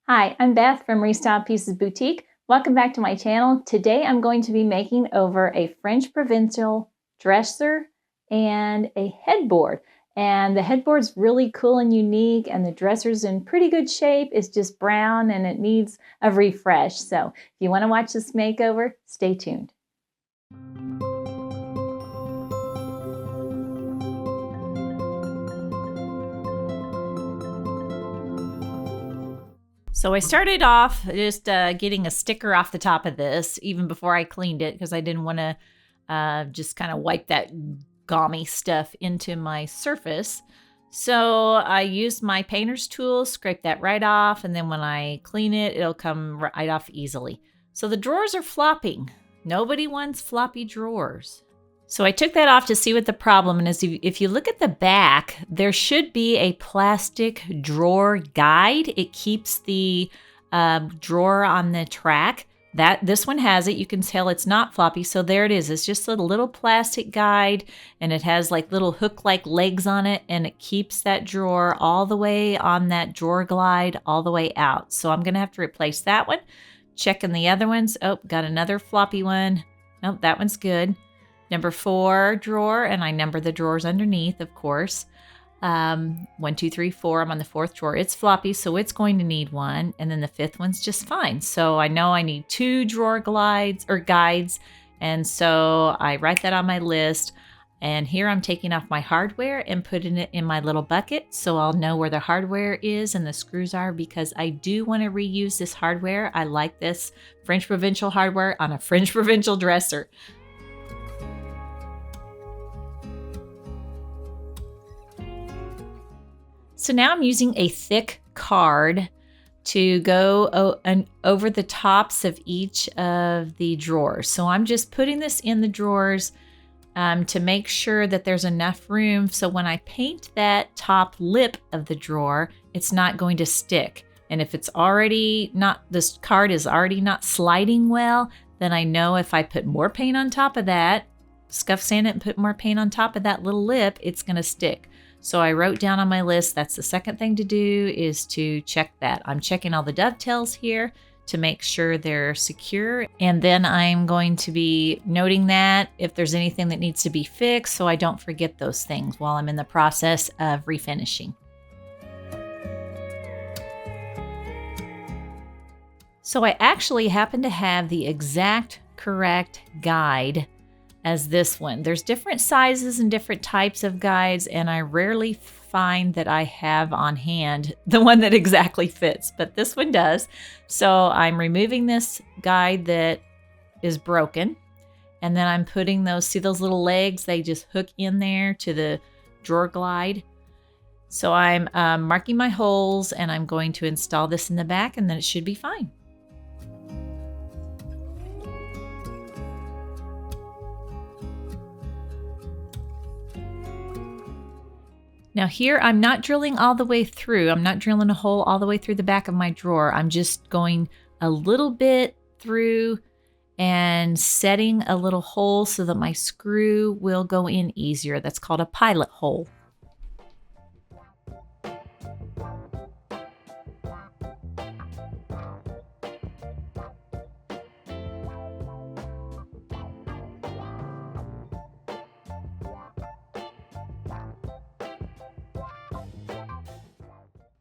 Hi, I'm Beth from Restyled Pieces Boutique. Welcome back to my channel. Today I'm going to be making over a French Provincial dresser and a headboard. And the headboard's really cool and unique, and the dresser's in pretty good shape. It's just brown and it needs a refresh. So if you want to watch this makeover, stay tuned. So I started off just getting a sticker off the top of this even before I cleaned it because I didn't want to just kind of wipe that gummy stuff into my surface. So I used my painter's tool, scrape that right off, and then when I clean it, it'll come right off easily. So the drawers are flopping. Nobody wants floppy drawers. So I took that off to see what the problem is. If you look at the back, there should be a plastic drawer guide. It keeps the drawer on the track. This one has it. You can tell it's not floppy. So there it is. It's just a little plastic guide, and it has like little hook-like legs on it, and it keeps that drawer all the way on that drawer glide all the way out. So I'm going to have to replace that one. Checking the other ones. Oh, got another floppy one. Nope, that one's good. Number 4 drawer, and I number the drawers underneath, of course. 1, 2, 3, 4. I'm on the 4th drawer. It's floppy, so it's going to need one. And then the 5th one's just fine. So I know I need 2 drawer guides. And so I write that on my list. And here I'm taking off my hardware and putting it in my little bucket. So I'll know where the hardware is and the screws are, because I do want to reuse this hardware. I like this French Provincial hardware on a French Provincial dresser. So now I'm using a thick card to go over the tops of each of the drawers. So I'm just putting this in the drawers to make sure that there's enough room so when I paint that top lip of the drawer, it's not going to stick. And if it's already not, this card is already not sliding well, then I know if I put more paint on top of that, scuff sand it and put more paint on top of that little lip, it's going to stick. So I wrote down on my list, that's the second thing to do, is to check that. I'm checking all the dovetails here to make sure they're secure. And then I'm going to be noting that if there's anything that needs to be fixed so I don't forget those things while I'm in the process of refinishing. So I actually happen to have the exact correct guide as this one. There's different sizes and different types of guides, and I rarely find that I have on hand the one that exactly fits, but this one does. So I'm removing this guide that is broken, and then I'm putting see those little legs, they just hook in there to the drawer glide. So I'm marking my holes, and I'm going to install this in the back, and then it should be fine. Now here, I'm not drilling all the way through. I'm not drilling a hole all the way through the back of my drawer. I'm just going a little bit through and setting a little hole so that my screw will go in easier. That's called a pilot hole.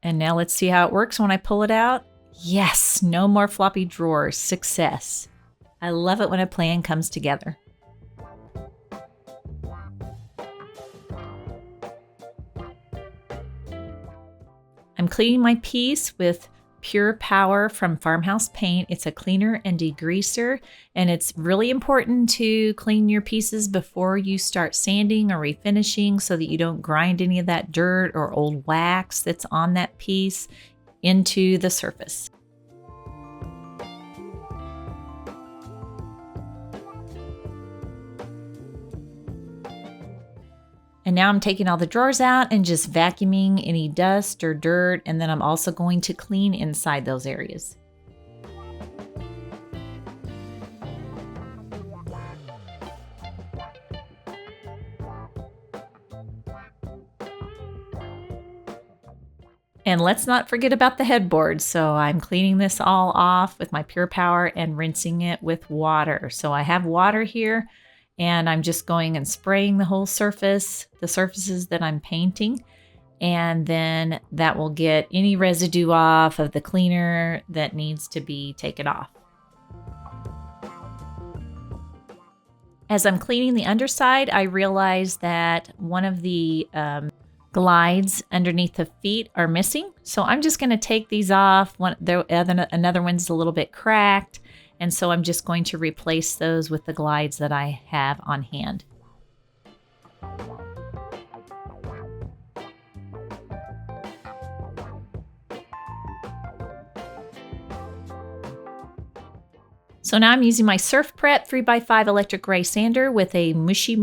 And now let's see how it works when I pull it out. Yes, no more floppy drawers. Success. I love it when a plan comes together. I'm cleaning my piece with Pure Power from Farmhouse Paint. It's a cleaner and degreaser, and it's really important to clean your pieces before you start sanding or refinishing so that you don't grind any of that dirt or old wax that's on that piece into the surface. And now I'm taking all the drawers out and just vacuuming any dust or dirt, and then I'm also going to clean inside those areas. And let's not forget about the headboard. So I'm cleaning this all off with my Pure Power and rinsing it with water. So I have water here and I'm just going and spraying the whole surface, the surfaces that I'm painting. And then that will get any residue off of the cleaner that needs to be taken off. As I'm cleaning the underside, I realized that one of the glides underneath the feet are missing. So I'm just going to take these off. Another one's a little bit cracked. And so I'm just going to replace those with the glides that I have on hand. So now I'm using my Surf Prep 3x5 electric gray sander with a mushy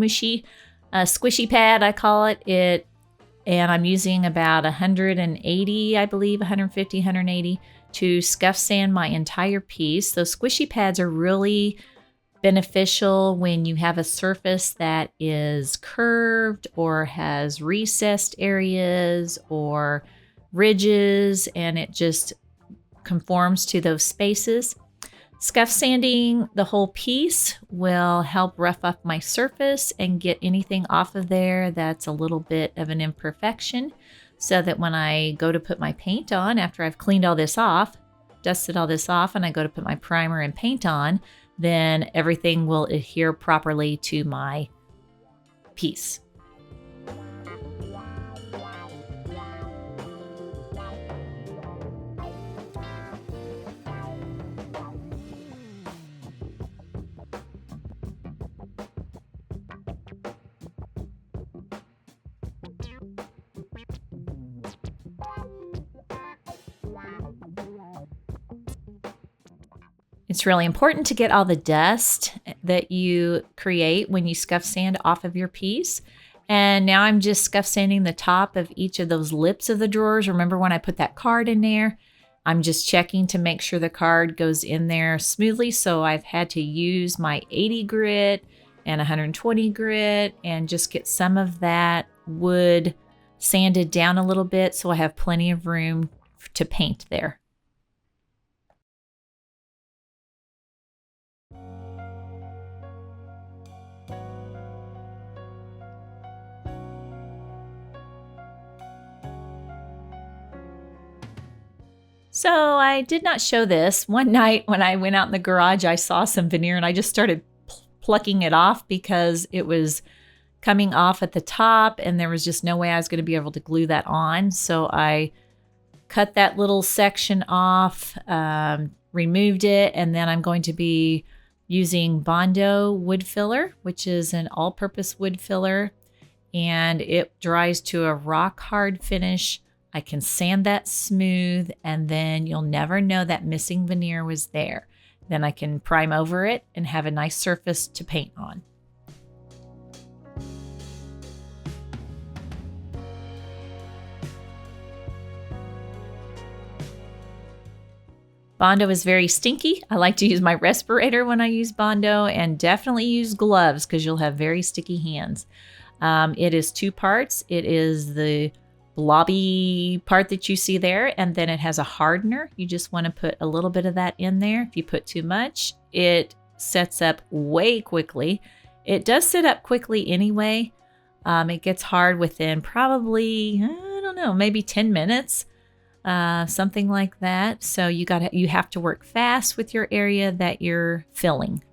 squishy pad, I call it. And I'm using about 180, I believe, 150, 180 to scuff sand my entire piece. Those squishy pads are really beneficial when you have a surface that is curved or has recessed areas or ridges, and it just conforms to those spaces. Scuff sanding the whole piece will help rough up my surface and get anything off of there that's a little bit of an imperfection, so that when I go to put my paint on, after I've cleaned all this off, dusted all this off, and I go to put my primer and paint on, then everything will adhere properly to my piece. It's really important to get all the dust that you create when you scuff sand off of your piece. And now I'm just scuff sanding the top of each of those lips of the drawers. Remember when I put that card in there? I'm just checking to make sure the card goes in there smoothly. So I've had to use my 80 grit and 120 grit and just get some of that wood sanded down a little bit so I have plenty of room to paint there. So I did not show this. One night when I went out in the garage, I saw some veneer and I just started plucking it off because it was coming off at the top and there was just no way I was going to be able to glue that on. So I cut that little section off, removed it, and then I'm going to be using Bondo wood filler, which is an all-purpose wood filler, and it dries to a rock hard finish. I can sand that smooth, and then you'll never know that missing veneer was there. Then I can prime over it and have a nice surface to paint on. Bondo is very stinky. I like to use my respirator when I use Bondo, and definitely use gloves because you'll have very sticky hands. It is two parts. It is the blobby part that you see there, and then it has a hardener. You just want to put a little bit of that in there. If you put too much, it sets up way quickly. It does set up quickly anyway. It gets hard within probably, I don't know, maybe 10 minutes, something like that. So you have to work fast with your area that you're filling.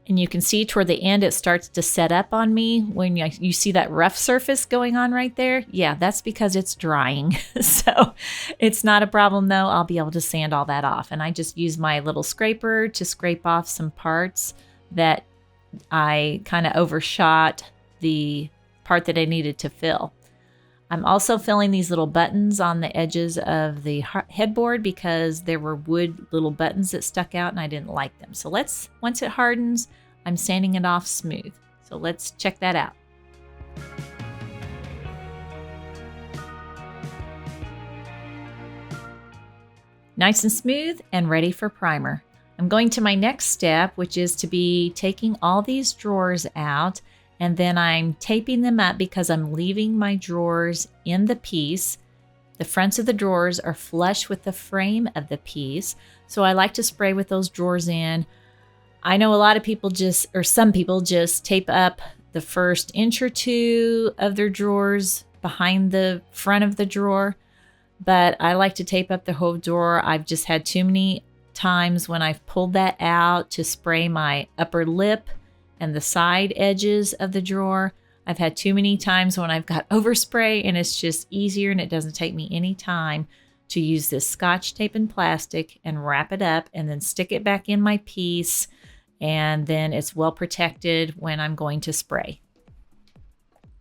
And you can see toward the end, it starts to set up on me. When you see that rough surface going on right there, yeah, that's because it's drying. So it's not a problem though. I'll be able to sand all that off. And I just use my little scraper to scrape off some parts that I kind of overshot the part that I needed to fill. I'm also filling these little buttons on the edges of the headboard because there were wood little buttons that stuck out and I didn't like them. So once it hardens, I'm sanding it off smooth. So let's check that out. Nice and smooth and ready for primer. I'm going to my next step, which is to be taking all these drawers out, and then I'm taping them up because I'm leaving my drawers in the piece. The fronts of the drawers are flush with the frame of the piece, so I like to spray with those drawers in. I know a lot of people some people just tape up the first inch or two of their drawers behind the front of the drawer, but I like to tape up the whole drawer. I've just had too many times when I've pulled that out to spray my upper lip and the side edges of the drawer. I've had too many times when I've got overspray, and it's just easier and it doesn't take me any time to use this Scotch tape and plastic and wrap it up and then stick it back in my piece, and then it's well protected when I'm going to spray.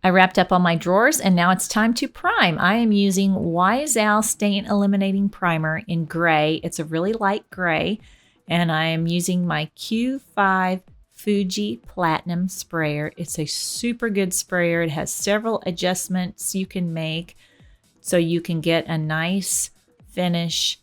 I wrapped up all my drawers, and now it's time to prime. I am using Restyled Stain Eliminating Primer in gray. It's a really light gray, and I am using my Q5 Fuji Platinum sprayer. It's a super good sprayer. It has several adjustments you can make so you can get a nice finish.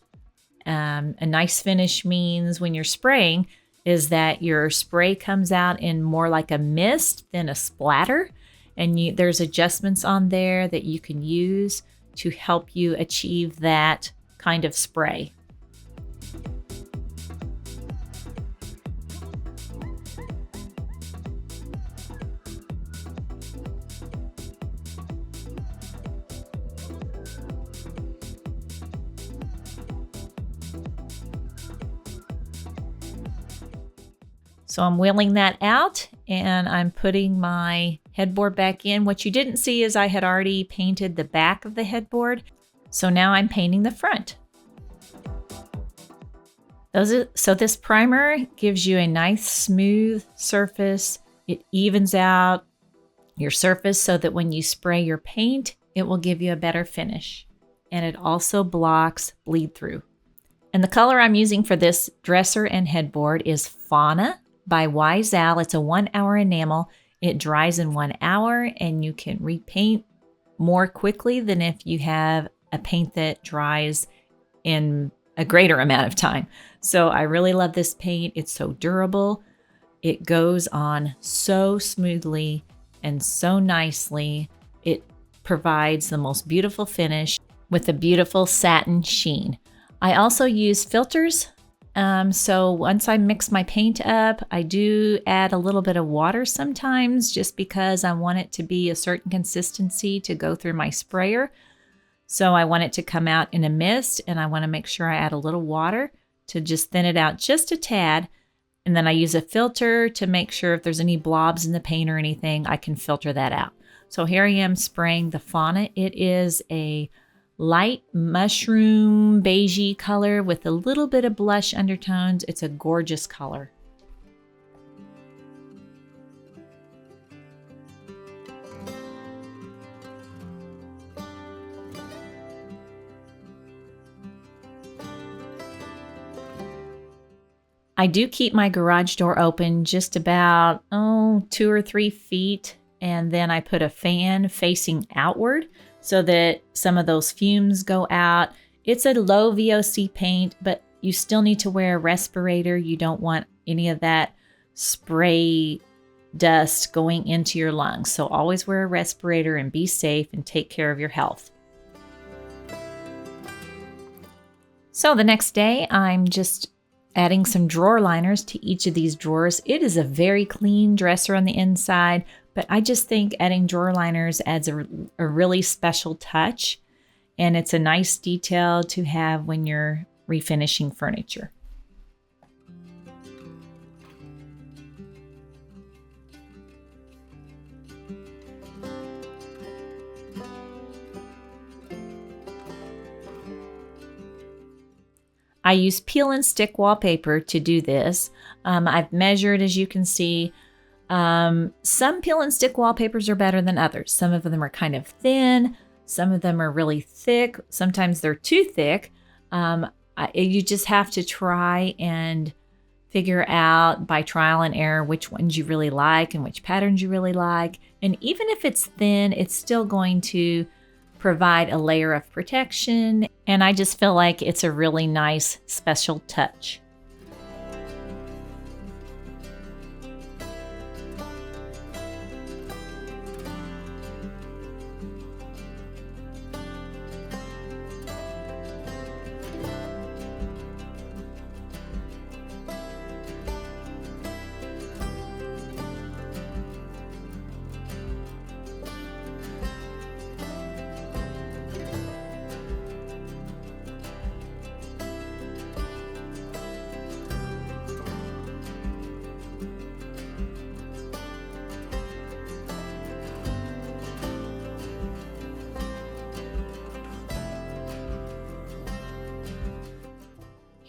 A nice finish means when you're spraying is that your spray comes out in more like a mist than a splatter. And there's adjustments on there that you can use to help you achieve that kind of spray. So I'm wheeling that out, and I'm putting my headboard back in. What you didn't see is I had already painted the back of the headboard. So now I'm painting the front. So this primer gives you a nice smooth surface. It evens out your surface so that when you spray your paint, it will give you a better finish. And it also blocks bleed through. And the color I'm using for this dresser and headboard is Fauna by Restyled. It's a 1 hour enamel. It dries in 1 hour, and you can repaint more quickly than if you have a paint that dries in a greater amount of time. So I really love this paint. It's so durable. It goes on so smoothly and so nicely. It provides the most beautiful finish with a beautiful satin sheen. I also use filters. So once I mix my paint up, I do add a little bit of water sometimes just because I want it to be a certain consistency to go through my sprayer. So I want it to come out in a mist, and I want to make sure I add a little water to just thin it out just a tad. And then I use a filter to make sure if there's any blobs in the paint or anything, I can filter that out. So here I am spraying the Fauna. It is a light mushroom beigey color with a little bit of blush undertones. It's a gorgeous color. I do keep my garage door open just about 2 or 3 feet, and then I put a fan facing outward so that some of those fumes go out. It's a low VOC paint, but you still need to wear a respirator. You don't want any of that spray dust going into your lungs. So always wear a respirator and be safe and take care of your health. So the next day, I'm just adding some drawer liners to each of these drawers. It is a very clean dresser on the inside, but I just think adding drawer liners adds a really special touch, and it's a nice detail to have when you're refinishing furniture. I use peel and stick wallpaper to do this. I've measured, as you can see. Some peel and stick wallpapers are better than others. Some of them are kind of thin. Some of them are really thick. Sometimes they're too thick. You just have to try and figure out by trial and error which ones you really like and which patterns you really like. And even if it's thin, it's still going to provide a layer of protection. And I just feel like it's a really nice special touch.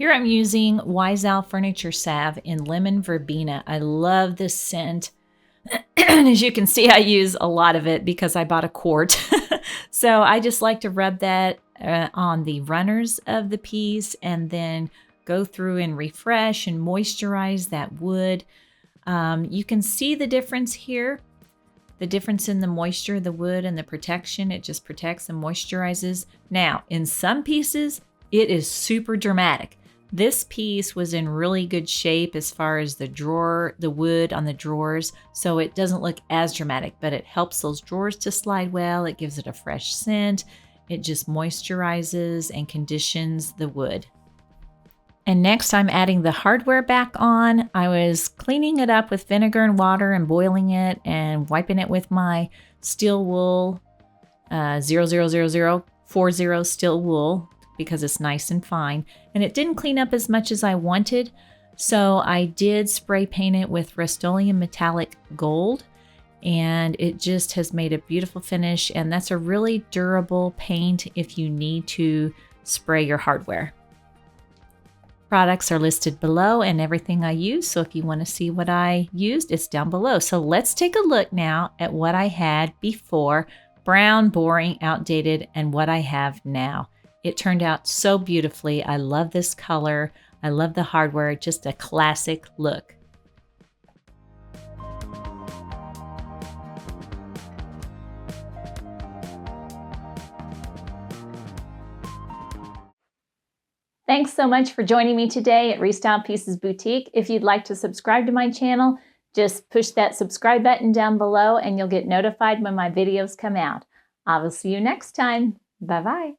Here I'm using Wiseowl Furniture Salve in Lemon Verbena. I love this scent. And as you can see, I use a lot of it because I bought a quart. So I just like to rub that on the runners of the piece and then go through and refresh and moisturize that wood. You can see the difference here. The difference in the moisture, the wood, and the protection. It just protects and moisturizes. Now, in some pieces, it is super dramatic. This piece was in really good shape as far as the drawer, the wood on the drawers, so it doesn't look as dramatic, but it helps those drawers to slide well. It gives it a fresh scent. It just moisturizes and conditions the wood. And next I'm adding the hardware back on. I was cleaning it up with vinegar and water and boiling it and wiping it with my steel wool 00040 steel wool because it's nice and fine. And it didn't clean up as much as I wanted. So I did spray paint it with Rust-Oleum Metallic Gold. And it just has made a beautiful finish. And that's a really durable paint if you need to spray your hardware. Products are listed below and everything I use. So if you want to see what I used, it's down below. So let's take a look now at what I had before. Brown, boring, outdated, and what I have now. It turned out so beautifully. I love this color. I love the hardware. Just a classic look. Thanks so much for joining me today at Restyled Pieces Boutique. If you'd like to subscribe to my channel, just push that subscribe button down below and you'll get notified when my videos come out. I will see you next time. Bye-bye.